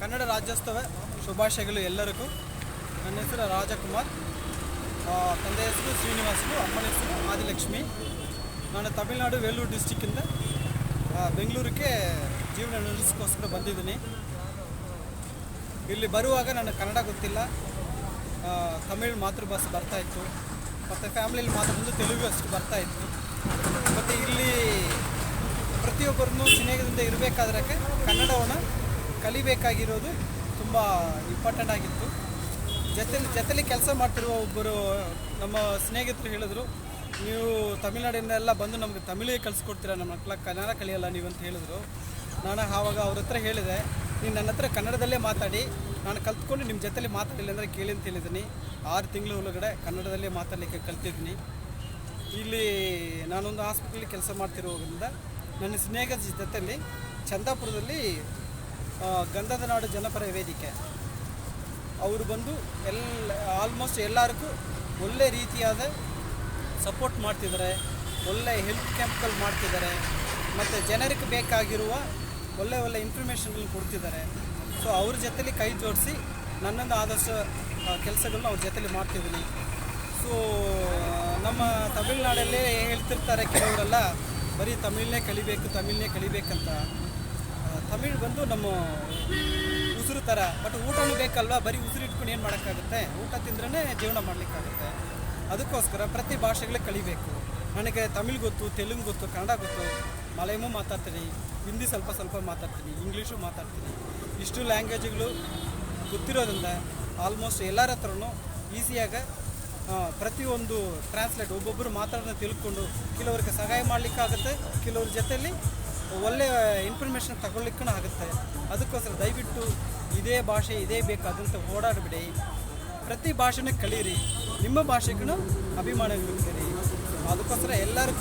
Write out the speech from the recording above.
ಕನ್ನಡ ರಾಜ್ಯೋತ್ಸವ ಶುಭಾಶಯಗಳು ಎಲ್ಲರಿಗೂ. ನನ್ನ ಹೆಸರು ರಾಜಕುಮಾರ್, ತಂದೆ ಹೆಸರು ಶ್ರೀನಿವಾಸರು, ಅಮ್ಮನ ಹೆಸರು ಆದಿಲಕ್ಷ್ಮಿ. ನಾನು ತಮಿಳುನಾಡು ವೇಲೂರು ಡಿಸ್ಟಿಕ್ಕಿಂದ ಬೆಂಗಳೂರಿಗೆ ಜೀವನ ನಡೆಸೋಕ್ಕೋಸ್ಕರ ಬಂದಿದ್ದೀನಿ. ಇಲ್ಲಿ ಬರುವಾಗ ನನಗೆ ಕನ್ನಡ ಗೊತ್ತಿಲ್ಲ, ತಮಿಳು ಮಾತೃಭಾಷೆ ಬರ್ತಾಯಿತ್ತು, ಮತ್ತು ಫ್ಯಾಮಿಲಿಯಲ್ಲಿ ಮಾತಾಡೋದು ತೆಲುಗು ಅಷ್ಟು ಬರ್ತಾಯಿತ್ತು. ಮತ್ತು ಇಲ್ಲಿ ಪ್ರತಿಯೊಬ್ಬರನ್ನು ಸ್ನೇಹದಿಂದ ಇರಬೇಕಾದ್ರೆ ಕನ್ನಡವನ್ನು ಕಲಿಬೇಕಾಗಿರೋದು ತುಂಬ ಇಂಪಾರ್ಟೆಂಟ್ ಆಗಿತ್ತು. ಜೊತೆಲಿ ಕೆಲಸ ಮಾಡ್ತಿರುವ ಒಬ್ಬರು ನಮ್ಮ ಸ್ನೇಹಿತರು ಹೇಳಿದ್ರು, ನೀವು ತಮಿಳ್ನಾಡಿನೆಲ್ಲ ಬಂದು ನಮಗೆ ತಮಿಳಿಗೆ ಕಲಿಸ್ಕೊಡ್ತೀರಾ, ನಮ್ಮ ಮಕ್ಕಳ ಕನ್ನಡ ಕಲಿಯಲ್ಲ ನೀವು ಅಂತ ಹೇಳಿದ್ರು. ನಾನು ಆವಾಗ ಅವ್ರ ಹತ್ರ ಹೇಳಿದೆ, ನೀನು ನನ್ನ ಹತ್ರ ಕನ್ನಡದಲ್ಲೇ ಮಾತಾಡಿ, ನಾನು ಕಲ್ತ್ಕೊಂಡು ನಿಮ್ಮ ಜೊತೆಲಿ ಮಾತಾಡಿಲ್ಲ ಅಂದರೆ ಕೇಳಿ ಅಂತ ಹೇಳಿದ್ದೀನಿ. 6 ತಿಂಗಳ ಒಳಗಡೆ ಕನ್ನಡದಲ್ಲೇ ಮಾತಾಡಲಿಕ್ಕೆ ಕಲ್ತಿದ್ದೀನಿ. ಇಲ್ಲಿ ನಾನೊಂದು ಹಾಸ್ಪಿಟ್ಲಲ್ಲಿ ಕೆಲಸ ಮಾಡ್ತಿರೋದ್ರಿಂದ ನನ್ನ ಸ್ನೇಹಿತರ ಜೊತೆಯಲ್ಲಿ ಚಂದಾಪುರದಲ್ಲಿ ಗಂಧದ ನಾಡು ಜನಪರ ವೇದಿಕೆ ಅವರು ಬಂದು ಆಲ್ಮೋಸ್ಟ್ ಎಲ್ಲರಿಗೂ ಒಳ್ಳೆ ರೀತಿಯಾದ ಸಪೋರ್ಟ್ ಮಾಡ್ತಿದ್ದಾರೆ, ಒಳ್ಳೆ ಹೆಲ್ತ್ ಕ್ಯಾಂಪ್ಗಳು ಮಾಡ್ತಿದ್ದಾರೆ, ಮತ್ತು ಜನರಿಗೆ ಬೇಕಾಗಿರುವ ಒಳ್ಳೆ ಇನ್ಫಾರ್ಮೇಷನ್ಗಳು ಕೊಡ್ತಿದ್ದಾರೆ. ಸೊ ಅವ್ರ ಜೊತೆಲಿ ಕೈ ಜೋಡಿಸಿ ನನ್ನನ್ನು ಆದಷ್ಟು ಕೆಲಸಗಳನ್ನ ಅವ್ರ ಜೊತೆಲಿ ಮಾಡ್ತಿದ್ದೀನಿ. ಸೊ ನಮ್ಮ ತಮಿಳ್ನಾಡಲ್ಲೇ ಹೇಳ್ತಿರ್ತಾರೆ ಕೆಲವರೆಲ್ಲ, ಬರೀ ತಮಿಳನ್ನೇ ಕಲಿಬೇಕಂತ. ತಮಿಳು ಬಂದು ನಮ್ಮ ಉಸಿರು ಥರ, ಬಟ್ ಊಟನೂ ಬೇಕಲ್ವ, ಬರೀ ಉಸಿರು ಇಟ್ಕೊಂಡು ಏನು ಮಾಡೋಕ್ಕಾಗುತ್ತೆ? ಊಟ ತಿಂದ್ರೇ ಜೀವನ ಮಾಡಲಿಕ್ಕಾಗುತ್ತೆ. ಅದಕ್ಕೋಸ್ಕರ ಪ್ರತಿ ಭಾಷೆಗಳೇ ಕಲಿಬೇಕು. ನನಗೆ ತಮಿಳು ಗೊತ್ತು, ತೆಲುಗು ಗೊತ್ತು, ಕನ್ನಡ ಗೊತ್ತು, ಮಲಯಾಳಮೂ ಮಾತಾಡ್ತೀನಿ, ಹಿಂದಿ ಸ್ವಲ್ಪ ಮಾತಾಡ್ತೀನಿ, ಇಂಗ್ಲೀಷು ಮಾತಾಡ್ತೀನಿ. ಇಷ್ಟು ಲ್ಯಾಂಗ್ವೇಜ್ಗಳು ಗೊತ್ತಿರೋದ್ರಿಂದ ಆಲ್ಮೋಸ್ಟ್ ಎಲ್ಲರ ಹತ್ರನೂ ಈಸಿಯಾಗಿ ಪ್ರತಿಯೊಂದು ಟ್ರಾನ್ಸ್ಲೇಟ್ ಒಬ್ಬೊಬ್ಬರು ಮಾತಾಡೋದನ್ನ ತಿಳ್ಕೊಂಡು ಕೆಲವ್ರಿಗೆ ಸಹಾಯ ಮಾಡಲಿಕ್ಕಾಗುತ್ತೆ, ಕೆಲವ್ರ ಜೊತೆಯಲ್ಲಿ ಒಳ್ಳೆಯ ಇನ್ಫಾರ್ಮೇಷನ್ ತಗೊಳ್ಲಿಕ್ಕೂ ಆಗುತ್ತೆ. ಅದಕ್ಕೋಸ್ಕರ ದಯವಿಟ್ಟು ಇದೇ ಭಾಷೆ ಇದೇ ಬೇಕಾದಂಥ ಓಡಾಡಬೇಡಿ, ಪ್ರತಿ ಭಾಷೆನೇ ಕಲೀರಿ, ನಿಮ್ಮ ಭಾಷೆಗೂ ಅಭಿಮಾನ ಇರುತ್ತೀರಿ. ಅದಕ್ಕೋಸ್ಕರ ಎಲ್ಲರಿಗೂ